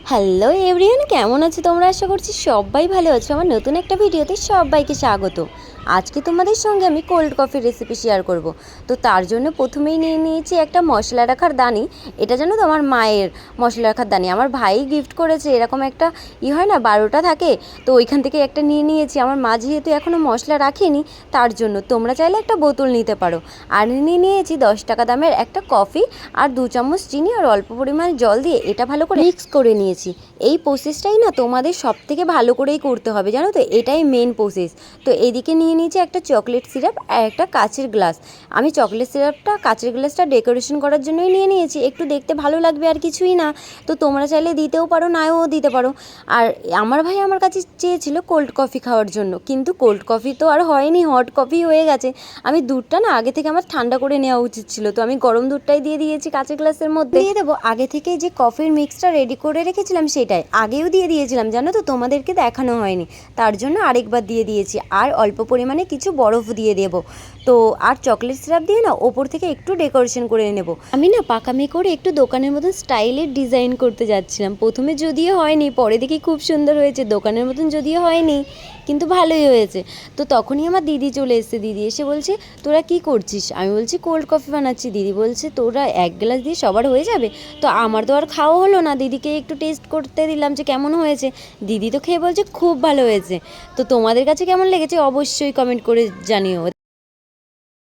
Hello everyone, কেমন আছো তোমরা? আশা করছি সবাই ভালো আছো। আমার নতুন একটা ভিডিওতে সবাইকে স্বাগত। আজকে তোমাদের সঙ্গে আমি কোল্ড কফির রেসিপি শেয়ার করব। তো তার জন্য প্রথমেই নিয়ে নিয়েছি একটা মশলা রাখার দানি। এটা জানো তো আমার মায়ের মশলা রাখার দানি, আমার ভাই গিফট করেছে। এরকম একটা হয় না, 12টা থাকে, তো ওইখান থেকে একটা নিয়ে নিয়েছি। আমার মা যেহেতু এখনও মশলা রাখেনি, তার জন্য তোমরা চাইলে একটা বোতল নিতে পারো। আর নিয়ে নিয়েছি 10 টাকা দামের একটা কফি, আর 2 চামচ চিনি, আর অল্প পরিমাণে জল দিয়ে এটা ভালো করে মিক্স করে নিয়েছি। এই প্রসেসটাই না তোমাদের সব থেকে ভালো করেই করতে হবে, জানো তো, এটাই মেন প্রসেস। তো এদিকে নিয়ে নিয়েছি একটা চকলেট সিরাপ আর একটা কাচের গ্লাস। আমি চকলেট সিরাপটা, কাচের গ্লাসটা ডেকোরেশন করার জন্যই নিয়ে নিয়েছি, একটু দেখতে ভালো লাগবে আর কিছুই না। তো তোমরা চাইলে দিতেও পারো, নাও দিতে পারো। আর আমার ভাই আমার কাছে চেয়েছিল কোল্ড কফি খাওয়ার জন্য, কিন্তু কোল্ড কফি তো আর হয়নি, হট কফি হয়ে গেছে। আমি দুধটা না আগে থেকে আমার ঠান্ডা করে নেওয়া উচিত ছিল, তো আমি গরম দুধটাই দিয়ে দিয়েছি কাচের গ্লাসের মধ্যে। দিয়ে দেবো আগে থেকে যে কফির মিক্সটা রেডি করে রেখেছিলাম, সেটাই আগেও দিয়ে দিয়েছিলাম, জানো তো, তোমাদেরকে দেখানো হয়নি, তার জন্য আরেকবার দিয়ে দিয়েছি। আর অল্প পরিমাণে কিছু বরফ দিয়ে দেবো। তো আর চকলেট সিরাপ দিয়ে না ওপর থেকে একটু ডেকোরেশন করে নেব। আমি না পাকামি করে একটু দোকানের মতন স্টাইলের ডিজাইন করতে যাচ্ছিলাম। প্রথমে যদিও হয়নি, পরে দেখি খুব সুন্দর হয়েছে। দোকানের মতন যদিও হয়নি, কিন্তু ভালোই হয়েছে। তো তখনই আমার দিদি চলে এসেছে। দিদি এসে বলছে, তোরা কি করছিস? আমি বলছি কোল্ড কফি বানাচ্ছি। দিদি বলছে, তোরা এক গ্লাস দিয়ে সবার হয়ে যাবে? তো আমার তো আর খাওয়া হলো না, দিদিকে একটু টেস্ট করতে দিলাম যে কেমন হয়েছে। দিদি তো খেয়ে বলছে খুব ভালো হয়েছে। তো তোমাদের কাছে কেমন লেগেছে অবশ্যই কমেন্ট করে জানিও।